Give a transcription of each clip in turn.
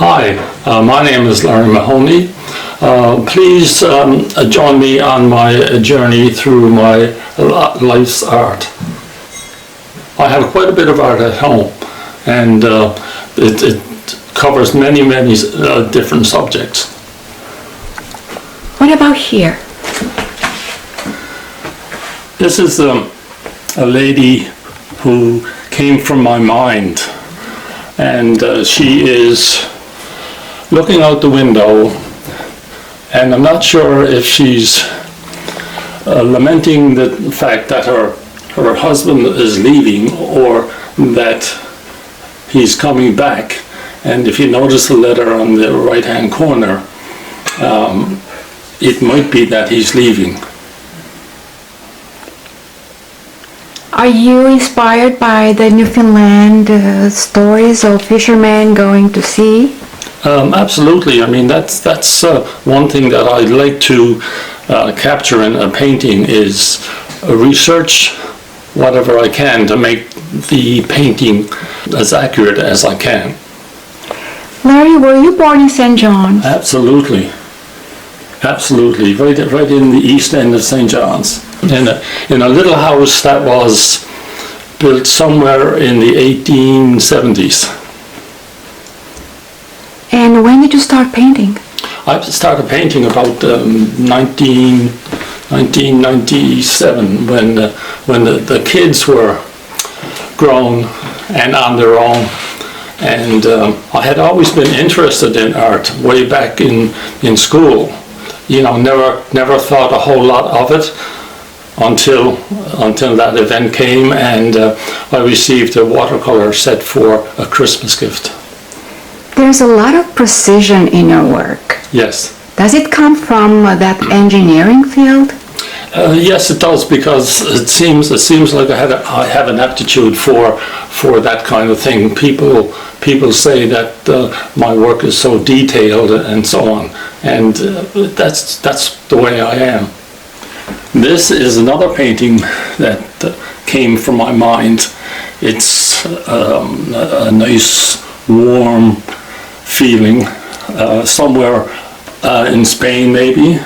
Hi, my name is Larry Mahoney. Please join me on my journey through my life's art. I have quite a bit of art at home, and it covers many different subjects. What about here? This is a lady who came from my mind, and she is looking out the window, and I'm not sure if she's lamenting the fact that her husband is leaving or that he's coming back. And if you notice the letter on the right hand corner, it might be that he's leaving. Are you inspired by the Newfoundland stories of fishermen going to sea? Absolutely. I mean, that's one thing that I'd like to capture in a painting is research whatever I can to make the painting as accurate as I can. Larry, were you born in St. John's? Absolutely. Absolutely. Right in the east end of St. John's. In a little house that was built somewhere in the 1870s. And when did you start painting? I started painting about 1997 when the kids were grown and on their own, and I had always been interested in art way back in school. You know, never thought a whole lot of it until that event came, and I received a watercolor set for a Christmas gift. There's a lot of precision in your work. Yes. Does it come from that engineering field? Yes, it does, because it seems like I have an aptitude for that kind of thing. People say that my work is so detailed and so on, and that's the way I am. This is another painting that came from my mind. It's a nice warm feeling somewhere in Spain maybe,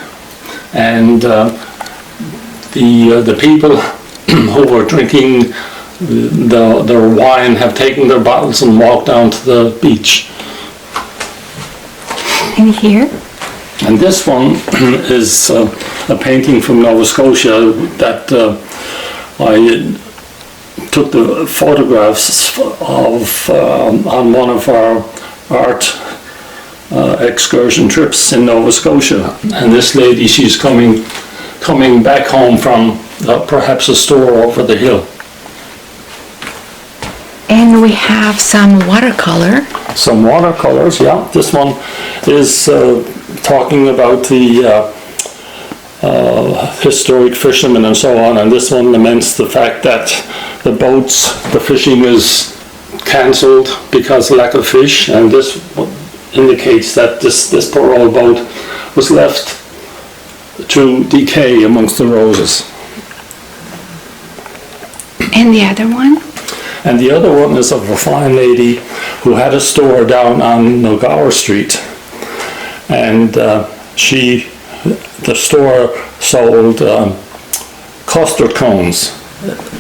and the people who were drinking their wine have taken their bottles and walked down to the beach. And here? And this one is a painting from Nova Scotia that I took the photographs of on one of our art excursion trips in Nova Scotia. And this lady, she's coming back home from perhaps a store over the hill. And we have some watercolor. Some watercolors, yeah. This one is talking about the historic fishermen and so on, and this one laments the fact that the fishing is cancelled because of lack of fish, and this indicates that this poor old boat was left to decay amongst the roses. And the other one? And the other one is of a fine lady who had a store down on Nogower Street, and the store sold custard cones,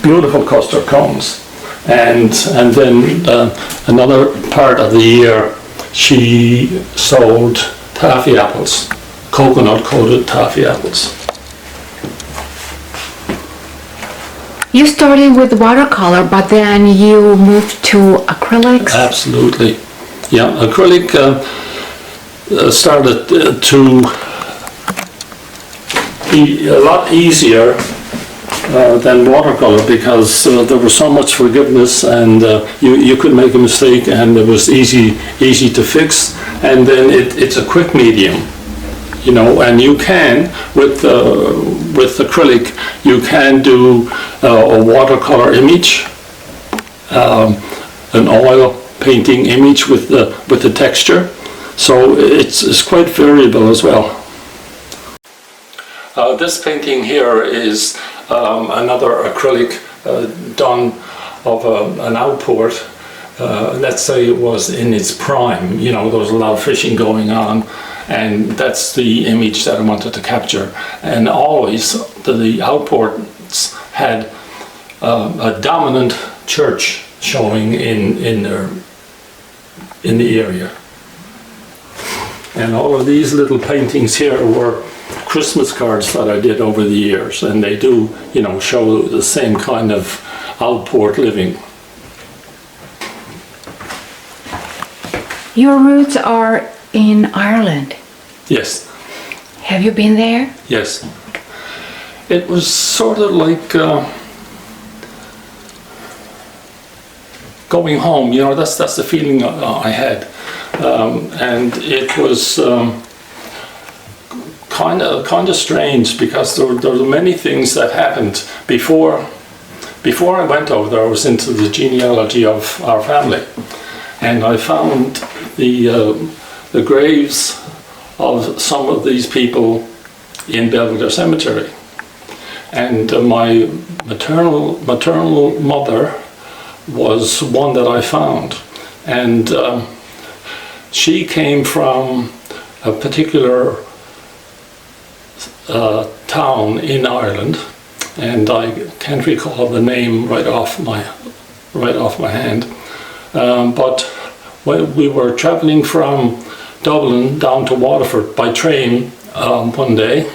beautiful custard cones, and then another part of the year she sold taffy apples, coconut coated taffy apples. You started with watercolor, but then you moved to acrylics? Absolutely. Yeah, acrylic started to be a lot easier than watercolor, because there was so much forgiveness, and you could make a mistake and it was easy to fix, and then it's a quick medium. You know, and you can, with acrylic, you can do a watercolor image, an oil painting image with the texture. So it's quite variable as well. This painting here is another acrylic done of an outport let's say it was in its prime, you know, there was a lot of fishing going on, and that's the image that I wanted to capture. And always the outports had a dominant church showing in the area. And all of these little paintings here were Christmas cards that I did over the years, and they do, you know, show the same kind of outport living. Your roots are in Ireland. Yes. Have you been there? Yes. It was sort of like going home, you know, that's the feeling I had. And it was kind of strange, because there were many things that happened before I went over there. I was into the genealogy of our family, and I found the graves of some of these people in Belvedere Cemetery. And my maternal mother was one that I found, and she came from a particular town in Ireland, and I can't recall the name right off my hand. But when we were travelling from Dublin down to Waterford by train one day,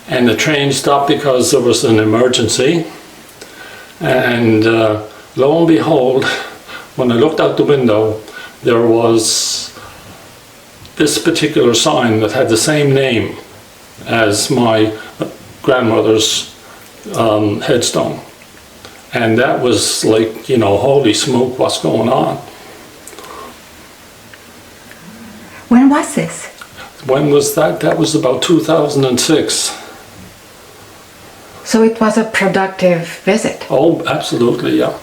and the train stopped because there was an emergency, and lo and behold, when I looked out the window, there was this particular sign that had the same name as my grandmother's headstone. And that was like, you know, holy smoke, what's going on? When was this? When was that? That was about 2006. So it was a productive visit. Oh, absolutely, yeah.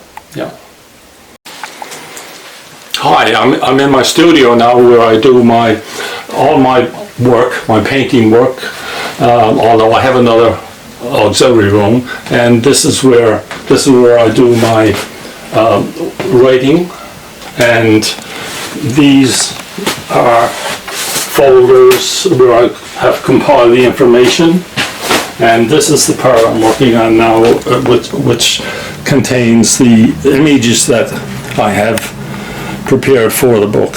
Hi, I'm in my studio now, where I do all my work, my painting work, although I have another auxiliary room, and this is where I do my writing, and these are folders where I have compiled the information, and this is the part I'm working on now, which contains the images that I have prepared for the book.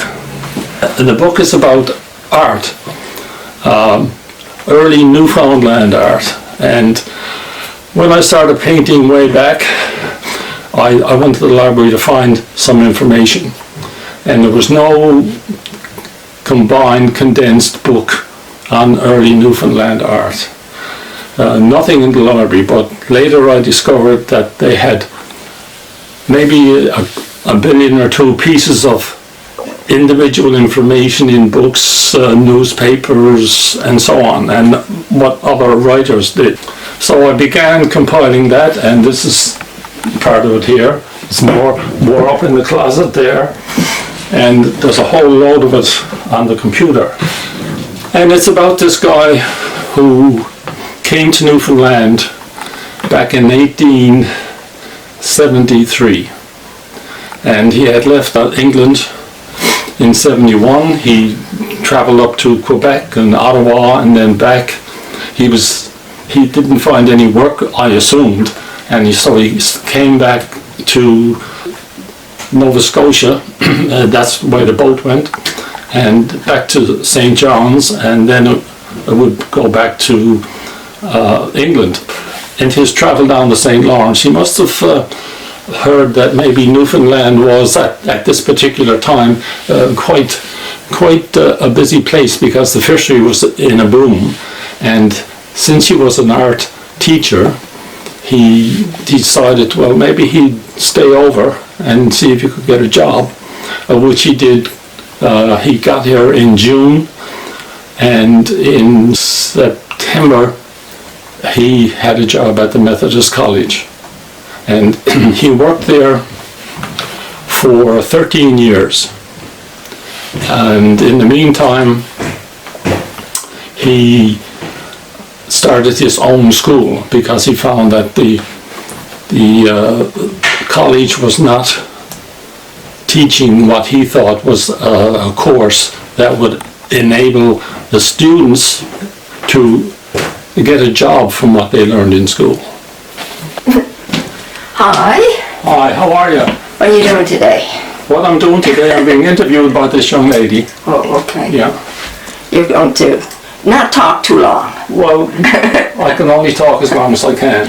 The book is about art, early Newfoundland art, and when I started painting way back, I went to the library to find some information, and there was no combined, condensed book on early Newfoundland art. Nothing in the library, but later I discovered that they had maybe a billion or two pieces of individual information in books, newspapers, and so on, and what other writers did. So I began compiling that, and this is part of it here. It's more up in the closet there, and there's a whole load of it on the computer. And it's about this guy who came to Newfoundland back in 1873, and he had left England in 71. He traveled up to Quebec and Ottawa and then back. He didn't find any work, I assumed, and so he came back to Nova Scotia. That's where the boat went, and back to St. John's, and then it would go back to England. In his travel down the St. Lawrence, he must have heard that maybe Newfoundland was at this particular time quite a busy place, because the fishery was in a boom, and since he was an art teacher, he decided, well, maybe he'd stay over and see if he could get a job, which he did. He got here in June, and in September he had a job at the Methodist College, and he worked there for 13 years. And in the meantime, he started his own school, because he found that the college was not teaching what he thought was a course that would enable the students to get a job from what they learned in school. Hi, Hi, how are you? what are you doing today? What I'm doing today, I'm being interviewed by this young lady. Oh, okay. Yeah. You're going to not talk too long. Well, I can only talk as long as I can.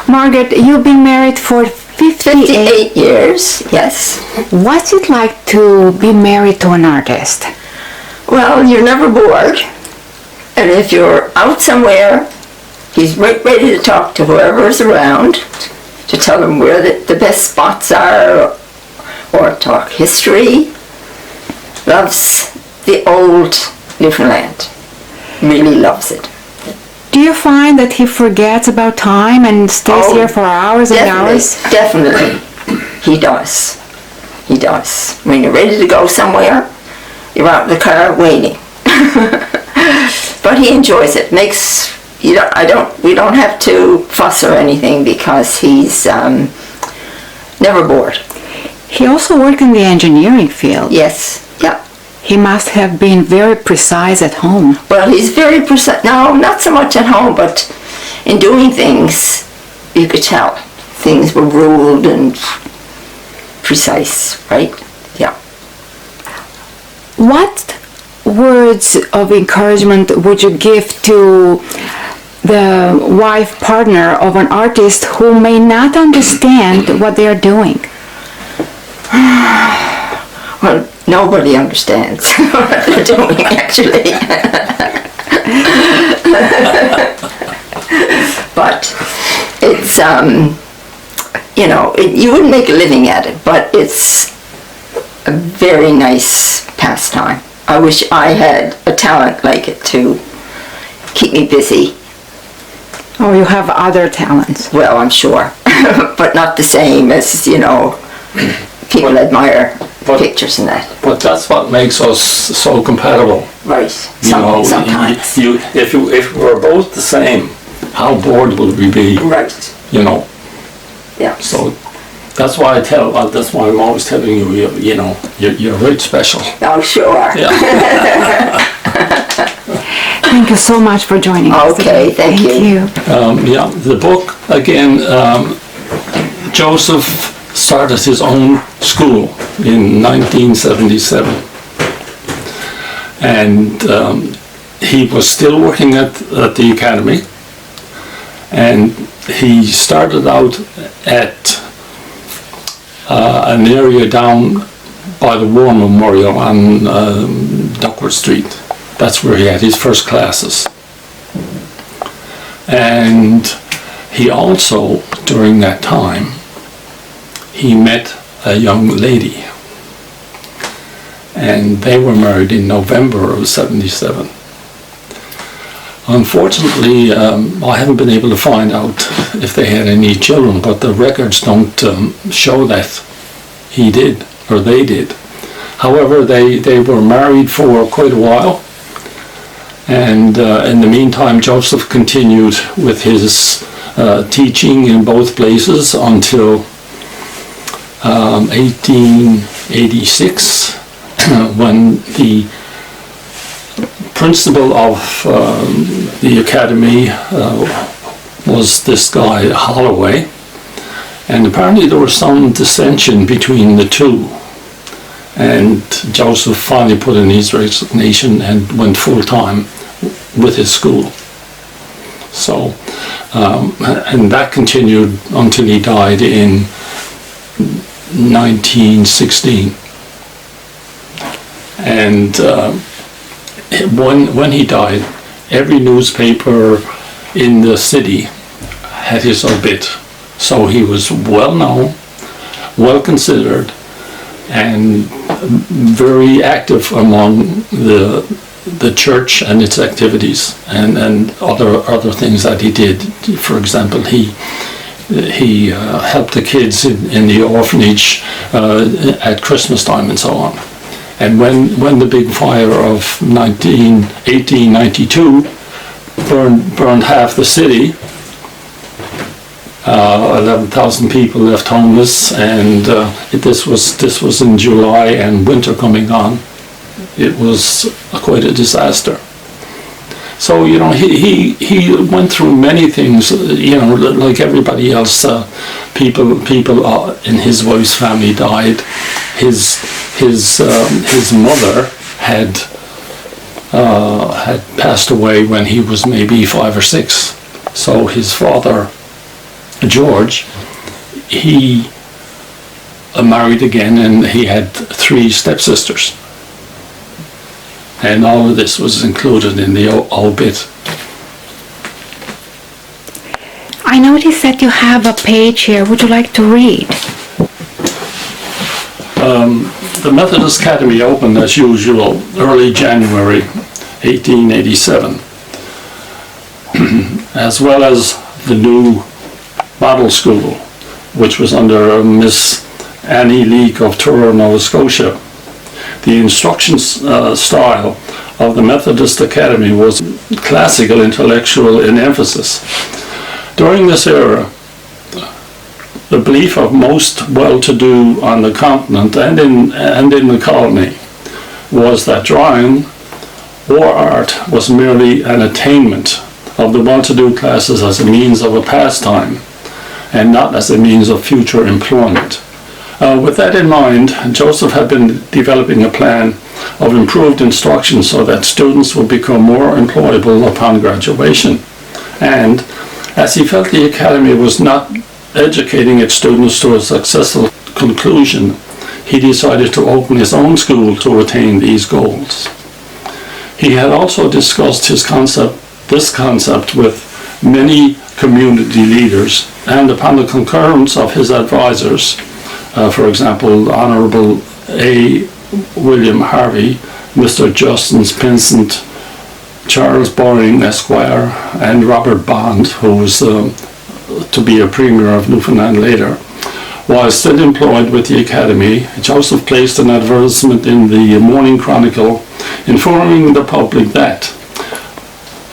Margaret, you've been married for 58. 58 years, yes. What's it like to be married to an artist? Well, you're never bored. And if you're out somewhere, he's right ready to talk to whoever is around, to tell them where the best spots are, or talk history. Loves the old Newfoundland. Really loves it. Do you find that he forgets about time and stays Oh, here for hours and hours? Definitely. He does. He does. When you're ready to go somewhere, you're out in the car waiting. But he enjoys it. We don't have to fuss or anything because he's never bored. He also worked in the engineering field. Yes. Yeah. He must have been very precise at home. Well, he's very precise. No, not so much at home, but in doing things, you could tell. Things were ruled and precise, right? Yeah. What words of encouragement would you give to the wife partner of an artist who may not understand what they are doing? Well, nobody understands what they're doing, actually. But it's, you wouldn't make a living at it, but it's a very nice pastime. I wish I had a talent like it to keep me busy. Oh, you have other talents. Well, I'm sure, but not the same as, people admire pictures and that. But that's what makes us so compatible. Right, sometimes. If we're both the same, how bored would we be? Right, yeah. So that's why that's why I'm always telling you, you're right special. Oh, sure. Yeah. Thank you so much for joining us. Okay, thank you. The book, again, Joseph started his own school in 1977. And he was still working at the academy. And he started out at an area down by the War Memorial on Duckworth Street. That's where he had his first classes. And he also, during that time, he met a young lady. And they were married in November of '77. Unfortunately, I haven't been able to find out if they had any children, but the records don't show that he did, or they did. However, they were married for quite a while. And in the meantime, Joseph continued with his teaching in both places until 1886, when the principal of the academy was this guy Holloway, and apparently there was some dissension between the two. And Joseph finally put in his resignation and went full-time with his school. So, and that continued until he died in 1916. And when he died, every newspaper in the city had his obit. So he was well known, well considered, and very active among the church and its activities, and other things that he did. For example, he helped the kids in the orphanage at Christmas time and so on. And when the big fire of 1892 burned half the city, 11,000 people left homeless, and this was in July and winter coming on. It was quite a disaster. So, you know, he went through many things, you know, like everybody else. People in his wife's family died. His mother had passed away when he was maybe 5 or 6. So his father, George, he married again, and he had 3 stepsisters. And all of this was included in the obit. I noticed that you have a page here. Would you like to read? The Methodist Academy opened as usual early January 1887, as well as the new model school, which was under Miss Annie Leake of Truro, Nova Scotia. The instruction style of the Methodist Academy was classical, intellectual in emphasis. During this era, the belief of most well-to-do on the continent and in the colony was that drawing or art was merely an attainment of the well-to-do classes as a means of a pastime and not as a means of future employment. With that in mind, Joseph had been developing a plan of improved instruction so that students would become more employable upon graduation. And as he felt the academy was not educating its students to a successful conclusion, he decided to open his own school to attain these goals. He had also discussed this concept with many community leaders, and upon the concurrence of his advisors, for example, Honorable A. William Harvey, Mr. Justin Pinsent, Charles Boring, Esquire, and Robert Bond, who was to be a Premier of Newfoundland later. While still employed with the Academy, Joseph placed an advertisement in the Morning Chronicle informing the public that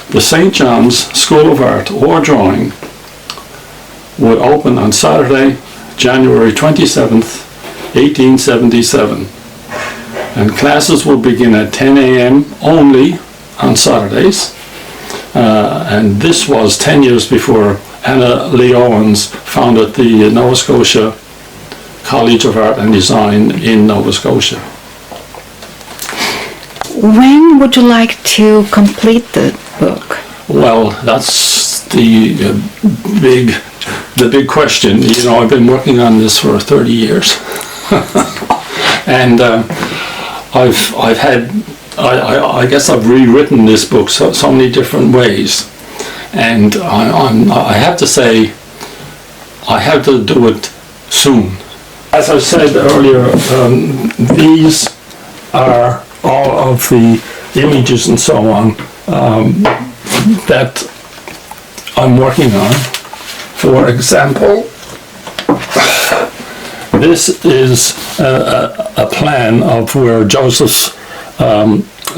the St. John's School of Art or Drawing would open on Saturday, January 27th, 1877, and classes will begin at 10 a.m. only on Saturdays, and this was 10 years before Anna Lee Owens founded the Nova Scotia College of Art and Design in Nova Scotia. When would you like to complete the book? Well, that's the big question. You know, I've been working on this for 30 years, and I guess I've rewritten this book so many different ways, and I have to say I have to do it soon. As I said earlier, these are all of the images and so on that I'm working on. For example, this is a plan of where Joseph's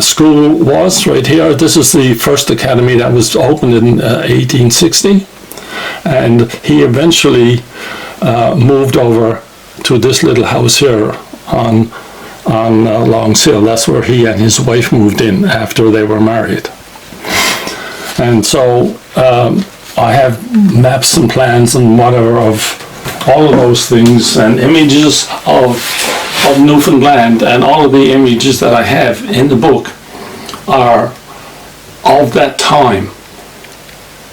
school was right here. This is the first academy that was opened in 1860, and he eventually moved over to this little house here on Longs Hill. That's where he and his wife moved in after they were married. And so I have maps and plans and whatever of all of those things, and images of Newfoundland, and all of the images that I have in the book are of that time.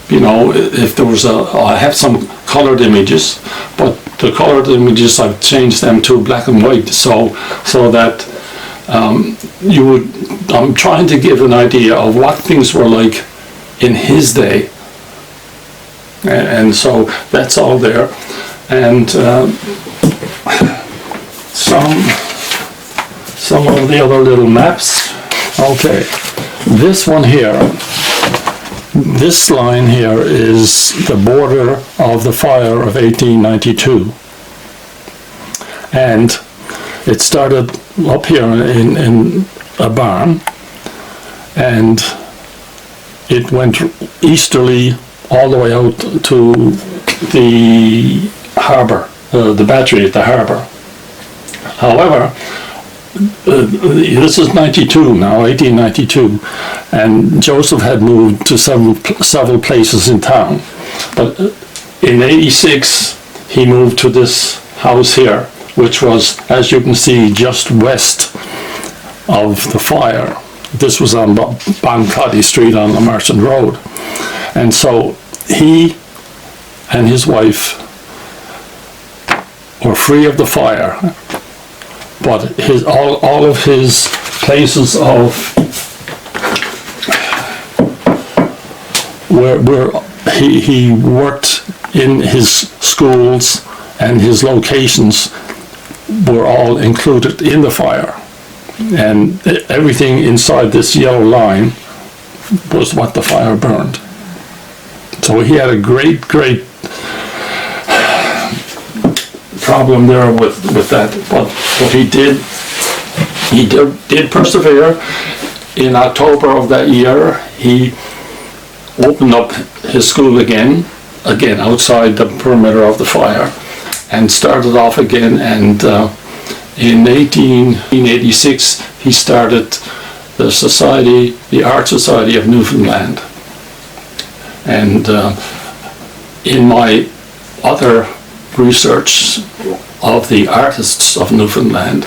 You know, if there was I have some colored images, but the colored images I've changed them to black and white, so that I'm trying to give an idea of what things were like in his day, and so that's all there, and some of the other little maps. Okay, this one here. This line here is the border of the fire of 1892, and it started up here in a barn, and it went easterly all the way out to the harbour, the battery at the harbour. However, this is 92 now, 1892, and Joseph had moved to several places in town. But in 86, he moved to this house here, which was, as you can see, just west of the fire. This was on Balcotty Street on the Merchant Road. And so he and his wife were free of the fire, but all of his places of where he worked in his schools and his locations were all included in the fire, and everything inside this yellow line was what the fire burned. So he had a great problem there with that, but he did persevere. In October of that year, he opened up his school again outside the perimeter of the fire, and started off again. And in 1886, he started the Art Society of Newfoundland. And in my other research of the artists of Newfoundland,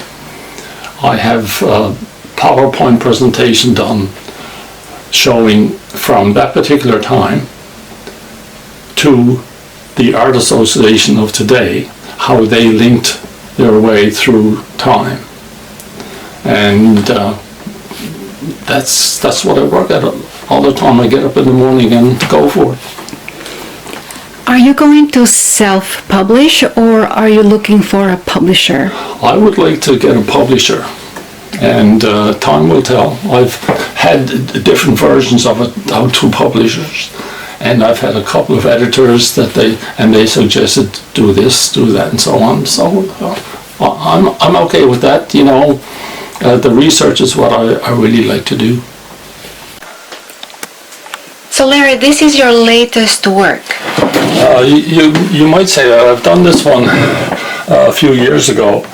I have a PowerPoint presentation done showing from that particular time to the Art Association of today, how they linked their way through time. And that's what I work at all the time. I get up in the morning and go for it. Are you going to self-publish, or are you looking for a publisher? I would like to get a publisher, and time will tell. I've had different versions of it out to publishers, and I've had a couple of editors that they suggested do this, do that, and so on. So I'm okay with that. You know, the research is what I really like to do. So Larry, this is your latest work. You might say that I've done this one a few years ago,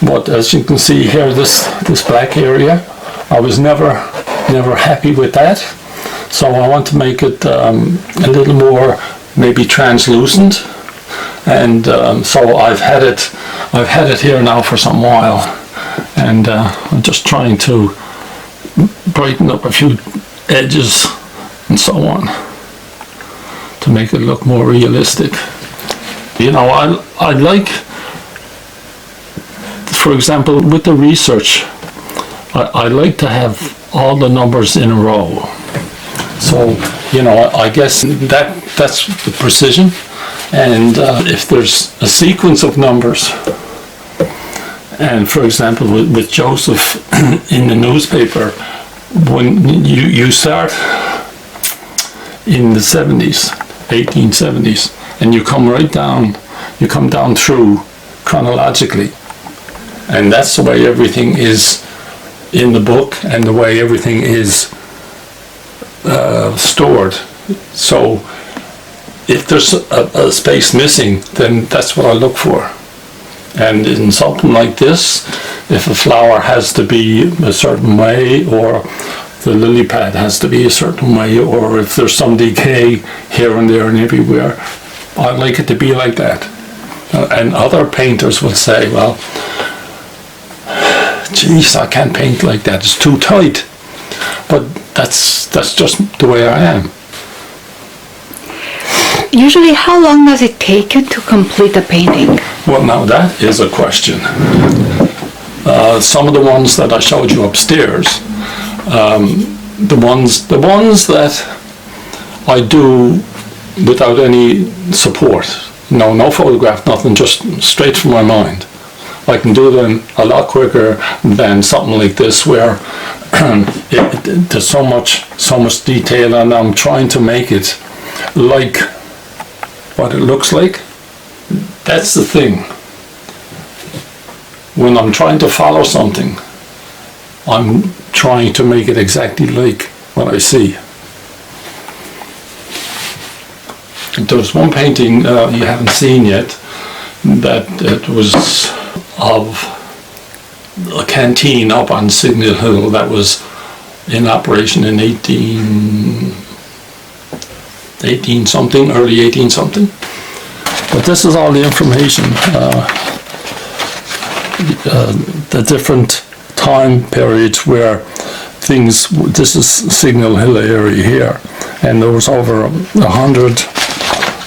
but as you can see here, this black area, I was never happy with that. So I want to make it a little more maybe translucent, and so I've had it here now for some while, and I'm just trying to brighten up a few edges and so on to make it look more realistic. You know, I like, for example, with the research, I like to have all the numbers in a row. So, you know, I guess that's the precision. And if there's a sequence of numbers, and for example, with Joseph in the newspaper, when you start in the 70s, 1870s, and you come right down, you come down through chronologically, and that's the way everything is in the book and the way everything is stored. So if there's a space missing, then that's what I look for. And in something like this, if a flower has to be a certain way, or the lily pad has to be a certain way, or if there's some decay here and there and everywhere, I like it to be like that. And other painters will say, well, geez, I can't paint like that, it's too tight. But that's just the way I am. Usually, how long does it take you to complete a painting? Well, now that is a question. Some of the ones that I showed you upstairs, the ones that I do without any support, no photograph, nothing, just straight from my mind, I can do them a lot quicker than something like this, where there's so much detail, and I'm trying to make it like what it looks like. That's the thing. When I'm trying to follow something, I'm trying to make it exactly like what I see. There was one painting you haven't seen yet, that it was of a canteen up on Signal Hill that was in operation in 18 something, early 18 something. But this is all the information, the different time periods where things, this is Signal Hill area here, and there was over 100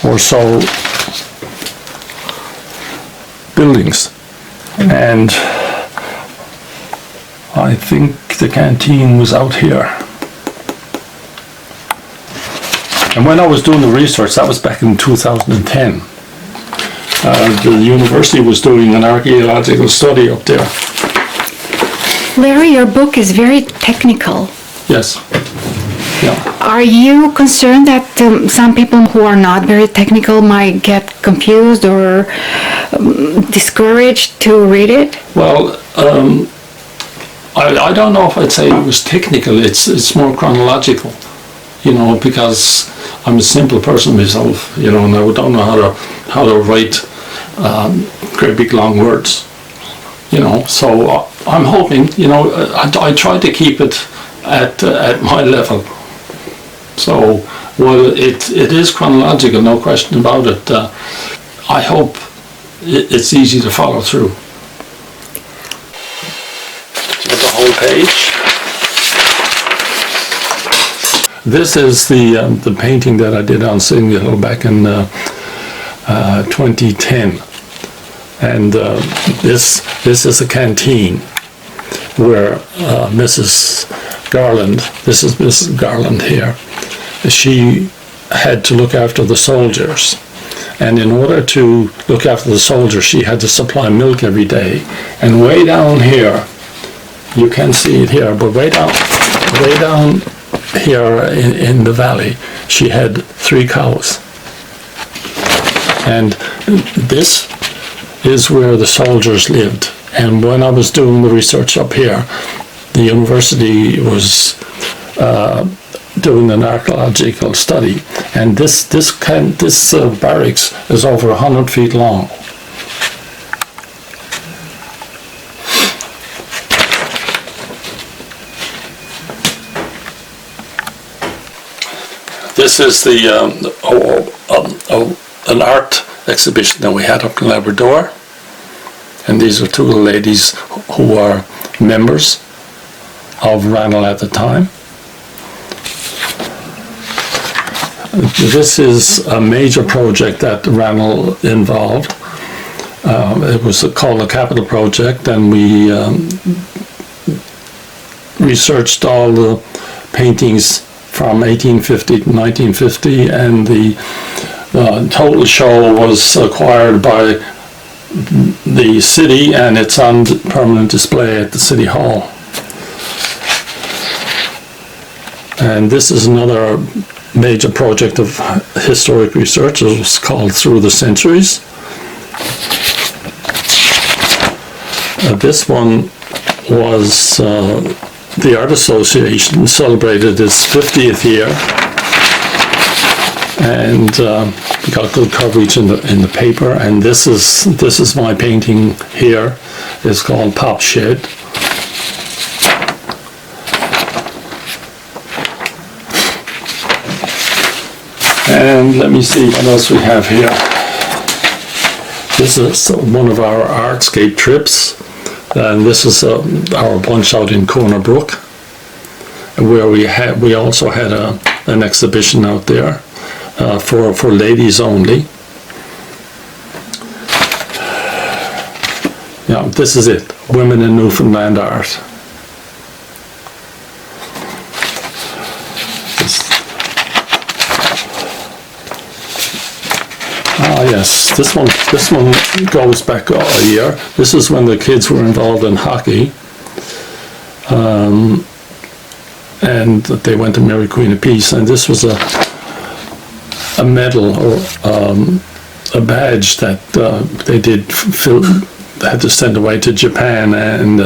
or so buildings, and I think the canteen was out here. And when I was doing the research, that was back in 2010. The university was doing an archaeological study up there. Larry, your book is very technical. Yes. Yeah. Are you concerned that some people who are not very technical might get confused or discouraged to read it? Well, I don't know if I'd say it was technical. It's more chronological, you know, because I'm a simple person myself, you know, and I don't know how to write great big long words, you know. So I'm hoping, you know, I try to keep it at my level. So, well, it is chronological, no question about it. I hope it's easy to follow through. The whole page. This is the painting that I did on Signal Hill back in 2010, and this is a canteen where Mrs. Garland, this is Mrs. Garland here, she had to look after the soldiers, and in order to look after the soldiers she had to supply milk every day. And way down here, you can see it here, but way down here in the valley, she had 3 cows. And this is where the soldiers lived. And when I was doing the research up here, the university was doing an archaeological study, and this barracks is over 100 feet long. This is an art exhibition that we had up in Labrador, and these are 2 of the ladies who are members of Ranel at the time. This is a major project that Ranel involved. It was called the Capital Project, and we researched all the paintings from 1850 to 1950, and the total show was acquired by the city, and it's on permanent display at the City Hall. And this is another major project of historic research. It was called Through the Centuries. This one was the Art Association celebrated its 50th year, and we got good coverage in the paper. And this is my painting here. It's called Pop Shed. And let me see what else we have here. This is one of our artscape trips, and this is our bunch out in Corner Brook, where we also had an exhibition out there for ladies only. Yeah, this is it. Women in Newfoundland art. Yes, this one goes back a year. This is when the kids were involved in hockey, and they went to Mary Queen of Peace. And this was a medal or a badge that they had to send away to Japan and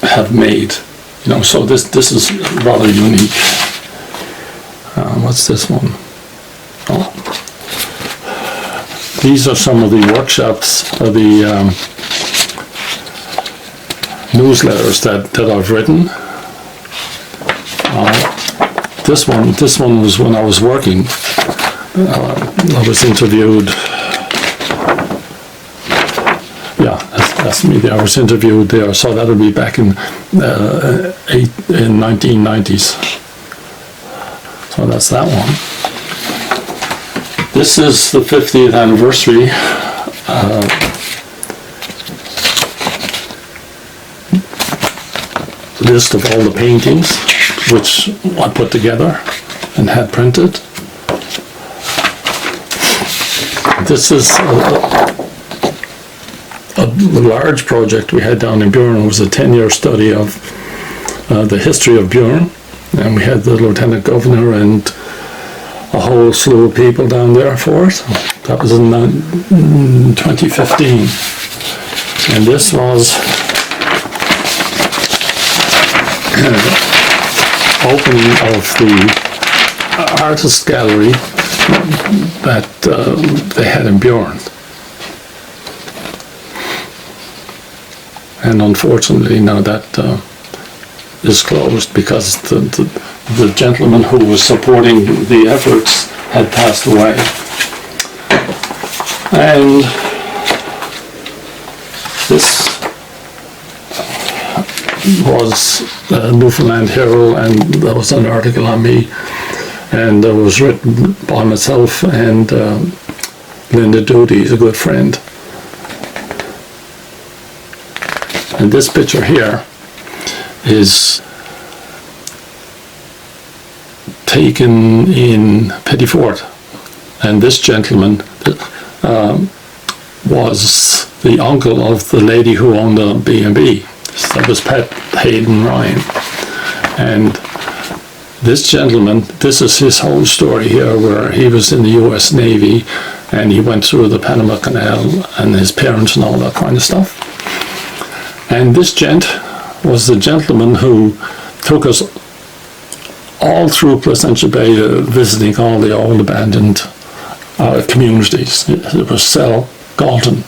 have made. You know, so this is rather unique. What's this one? Oh. These are some of the workshops, or the newsletters that I've written. This one was when I was working. I was interviewed. Yeah, that's me there. I was interviewed there, so that'll be back in 1990s. So that's that one. This is the 50th anniversary. List of all the paintings, which I put together and had printed. This is a large project we had down in Burin. It was a 10-year study of the history of Burin, and we had the Lieutenant Governor and a whole slew of people down there for it. That was in 2015. And this was opening of the artist gallery that they had in Burin. And unfortunately now that is closed because the gentleman who was supporting the efforts had passed away. And this was Newfoundland Herald, and there was an article on me, and it was written by myself and Linda Doody, is a good friend. And this picture here is taken in Petit Fort, and this gentleman was the uncle of the lady who owned the B&B. That was Pat Hayden Ryan. And this gentleman, this is his whole story here, where he was in the US Navy and he went through the Panama Canal and his parents and all that kind of stuff. And this gent was the gentleman who took us all through Placentia Bay visiting all the old abandoned communities. It was Cell, Galton.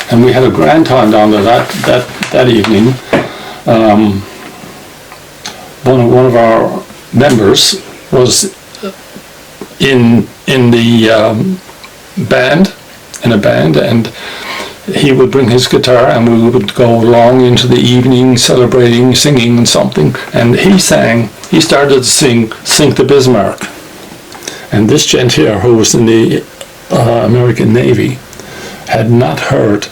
And we had a grand time down there that evening. One of our members was in the band, in a band, and he would bring his guitar and we would go along into the evening celebrating, singing something. And he started to sing Sink the Bismarck. And this gent here, who was in the American Navy, had not heard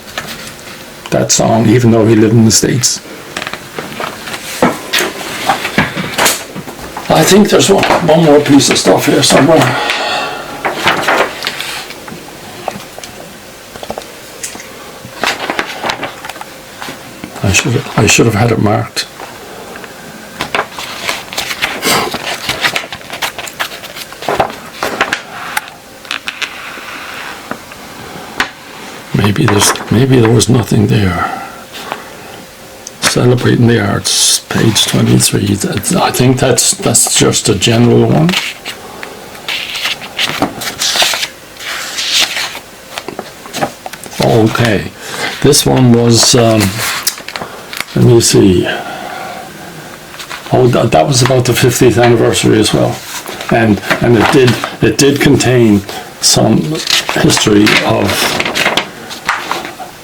that song, even though he lived in the States. I think there's one more piece of stuff here somewhere. I should have had it marked. Maybe there was nothing there. Celebrating the Arts, page 23. I think that's just a general one. Okay, this one was. Let me see. Oh, that was about the 50th anniversary as well, and it did contain some history of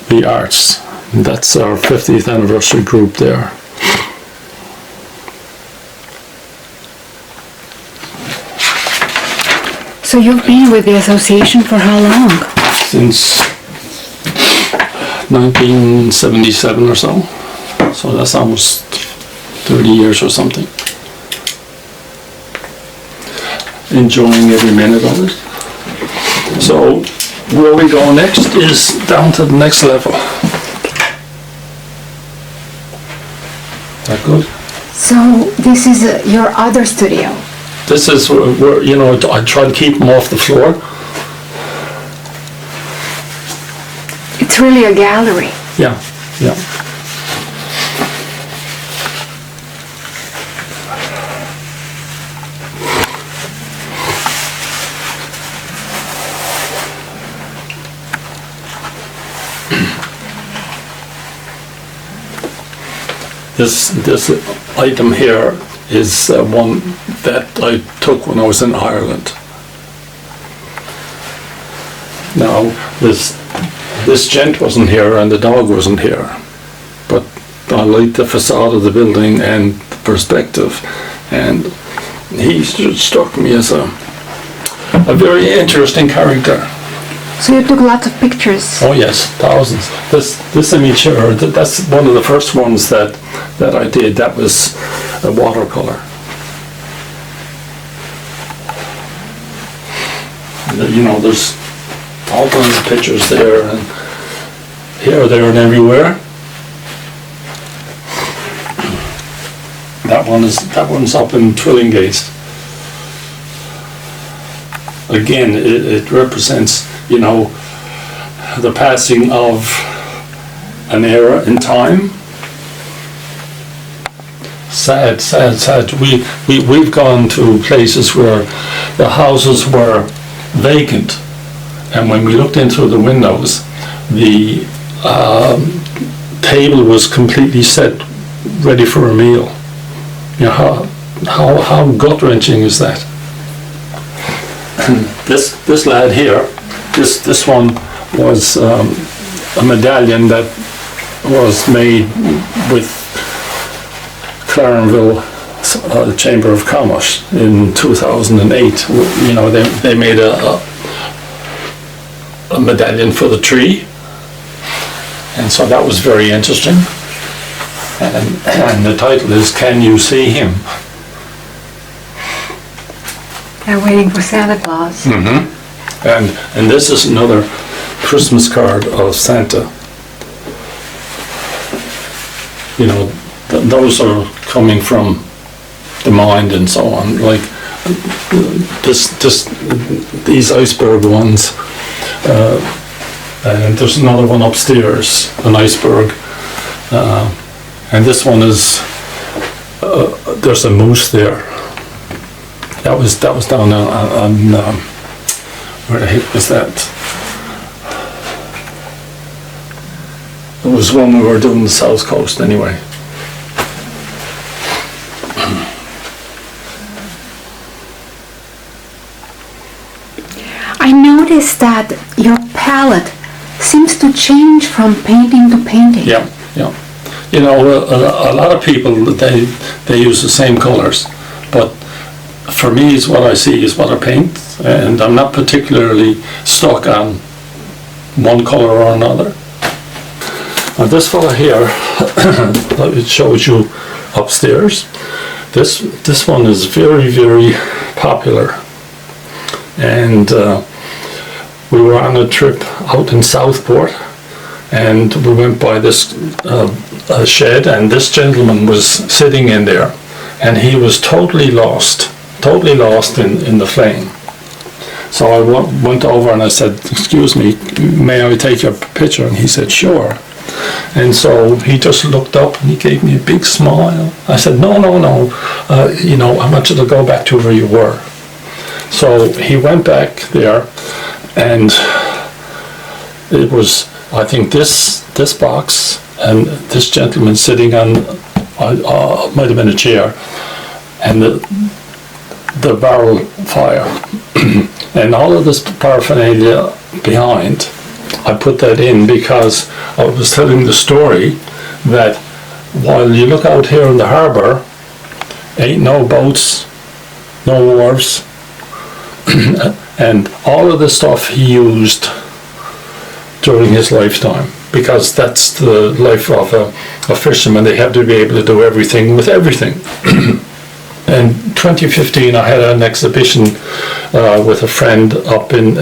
the arts. That's our 50th anniversary group there. So you've been with the association for how long? Since 1977 or so. So that's almost 30 years or something. Enjoying every minute of it. So where we go next is down to the next level. Is that good? So this is your other studio. This is where, you know, I try to keep them off the floor. It's really a gallery. Yeah, yeah. this item here is one that I took when I was in Ireland. Now, this gent wasn't here and the dog wasn't here, but I liked the facade of the building and the perspective, and he struck me as a very interesting character. So you took lots of pictures. Oh yes, thousands. This image here, that's one of the first ones that I did. That was a watercolor. You know, there's all kinds of pictures there, and here, there, and everywhere. That one's up in Twillingate. Again, it represents, you know, the passing of an era in time. Sad, sad, sad. We've gone to places where the houses were vacant, and when we looked in through the windows, the table was completely set, ready for a meal. You know, how gut-wrenching is that? This lad here, this one was a medallion that was made with Clarenville Chamber of Commerce in 2008. You know, they made a medallion for the tree, and so that was very interesting. And the title is "Can You See Him?" They're waiting for Santa Claus. Mm-hmm. And this is another Christmas card of Santa. You know, those are coming from the mind and so on. Like these iceberg ones. And there's another one upstairs, an iceberg. And this one is there's a moose there. That was down on where the heck was that? It was when we were doing the South Coast anyway. I noticed that your palette seems to change from painting to painting. Yeah. You know, a lot of people, they use the same colors, but for me, it's what I see is what I paint, and I'm not particularly stuck on one color or another. Now this fella here, it shows you upstairs. This one is very, very popular, and we were on a trip out in Southport, and we went by this shed, and this gentleman was sitting in there, and he was totally lost in the flame. So I went over and I said, "Excuse me, may I take your picture?" And he said, "Sure." And so he just looked up and he gave me a big smile. I said, no, you know, I want you to go back to where you were. So he went back there, and it was, I think, this box and this gentleman sitting on, might have been a chair, and the barrel fire. And all of this paraphernalia behind, I put that in because I was telling the story that while you look out here in the harbour, ain't no boats, no wharves, and all of the stuff he used during his lifetime, because that's the life of a fisherman. They have to be able to do everything with everything. In 2015, I had an exhibition with a friend up in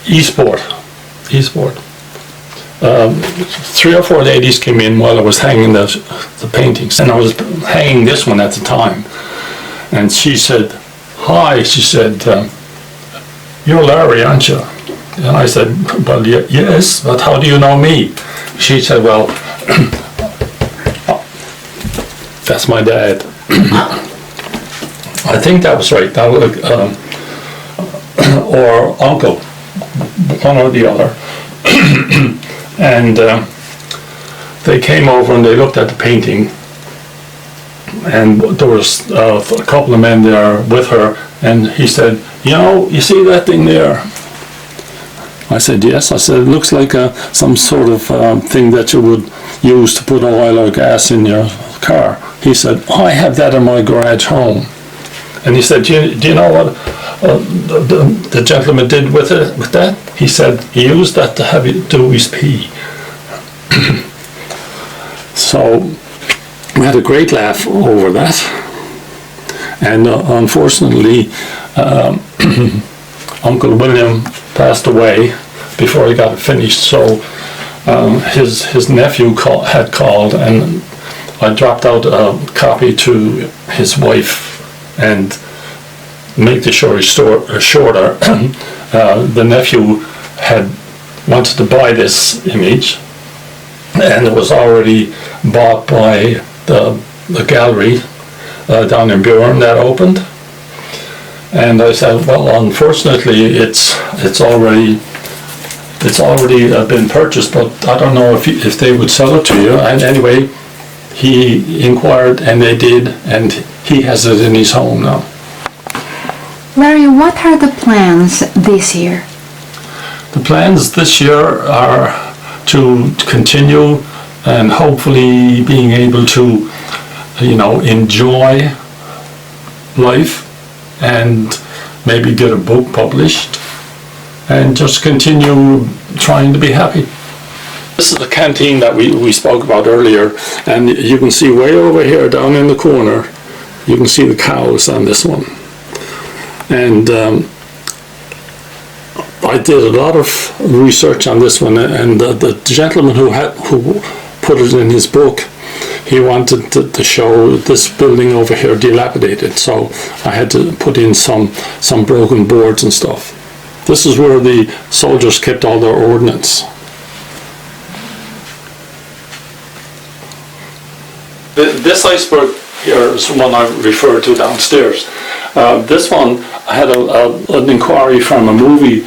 Eastport. 3 or 4 ladies came in while I was hanging the paintings, and I was hanging this one at the time. And she said, "Hi," she said, "You're Larry, aren't you?" And I said, "Well, yes, but how do you know me?" She said, "Well, that's my dad." I think that was right. That was, or uncle, one or the other. And they came over and they looked at the painting, and there was a couple of men there with her, and he said, you see that thing there? I said, yes. I said, it looks like some sort of thing that you would use to put oil or gas in your car. He said, I have that in my garage home. And he said, do you know what the gentleman did with that? He said, he used that to have it do his pee. So we had a great laugh over that. And unfortunately, Uncle William passed away before he got it finished, so his nephew had called, and I dropped out a copy to his wife. And make the story shorter, the nephew had wanted to buy this image, and it was already bought by the gallery down in Buren that opened. And I said, well, unfortunately, it's already been purchased, but I don't know if they would sell it to you. And anyway, he inquired, and they did, and he has it in his home now. Larry, what are the plans this year? The plans this year are to continue and hopefully being able to, enjoy life and maybe get a book published and just continue trying to be happy. This is the canteen that we spoke about earlier, and you can see way over here down in the corner, you can see the cows on this one. And I did a lot of research on this one, and the gentleman who put it in his book, he wanted to show this building over here dilapidated, so I had to put in some broken boards and stuff. This is where the soldiers kept all their ordnance. This iceberg here is the one I referred to downstairs. This one, I had an inquiry from a movie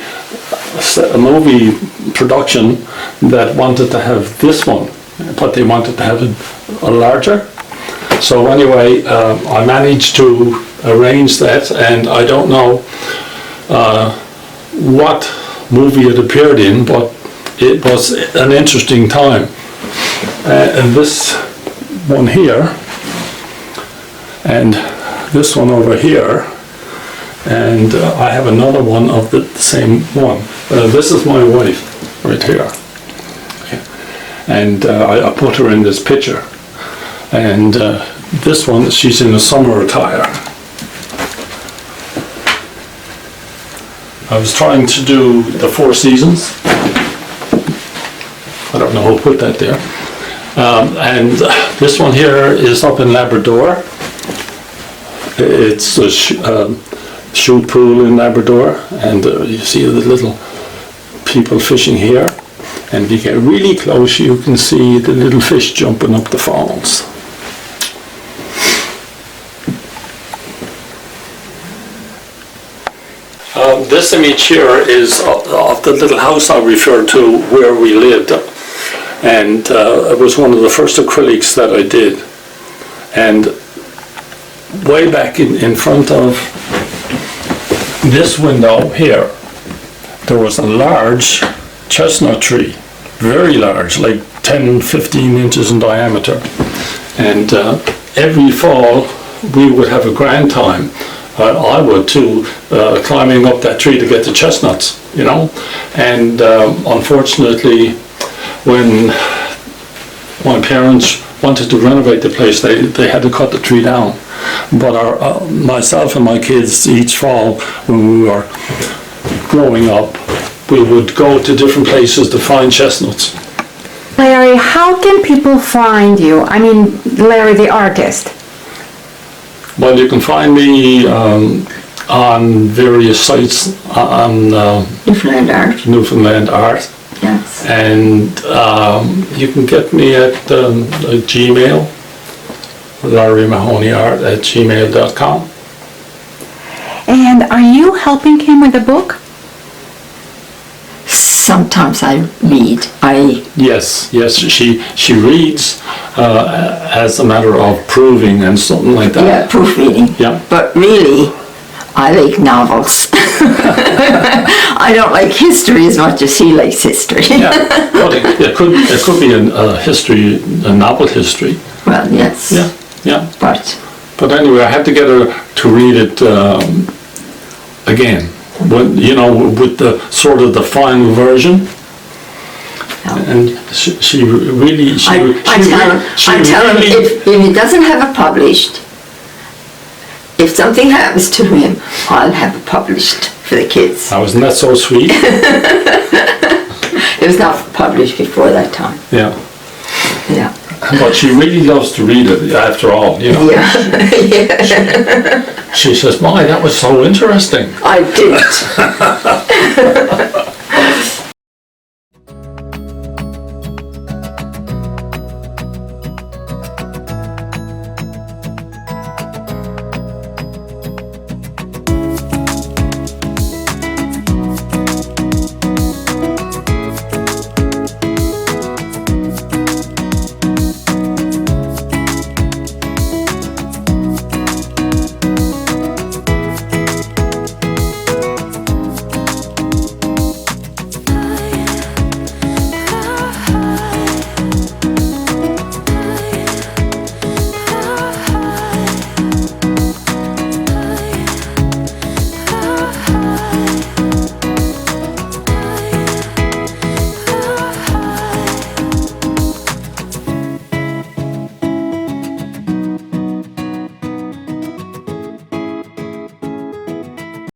production that wanted to have this one, but they wanted to have it larger. So anyway, I managed to arrange that, and I don't know what movie it appeared in, but it was an interesting time. And this one here, and this one over here, and I have another one of the same one. This is my wife right here, and I put her in this picture. And this one, she's in a summer attire. I was trying to do the Four Seasons. I don't know who put that there. And this one here is up in Labrador. It's a shoot pool in Labrador, and you see the little people fishing here. And if you get really close, you can see the little fish jumping up the falls. This image here is of the little house I referred to where we lived. And it was one of the first acrylics that I did. And way back in front of this window here, there was a large chestnut tree, very large, like 10-15 inches in diameter. And every fall we would have a grand time. I would too, climbing up that tree to get the chestnuts, you know. And unfortunately, when my parents wanted to renovate the place, they had to cut the tree down. But myself and my kids, each fall when we were growing up, we would go to different places to find chestnuts. Larry, how can people find you? I mean, Larry the artist. Well, you can find me on various sites on Newfoundland Art. Newfoundland Art. Yes. And you can get me at Gmail, LarryMahoneyArt@gmail.com. And are you helping him with the book? sometimes I read. Yes, she reads as a matter of proving and something like that. Yeah, proofreading. Yeah. But really, I like novels. I don't like history as much as he likes history. Yeah, well, it could be a novel history. Well, yes. Yeah. But anyway, I had to get her to read it again, with the sort of the final version. And she really, I tell him if he doesn't have it published, if something happens to him, I'll have it published for the kids. Now, isn't that so sweet? It was not published before that time. Yeah. Yeah. But she really loves to read it, after all, Yeah. She says, "My, that was so interesting." I did.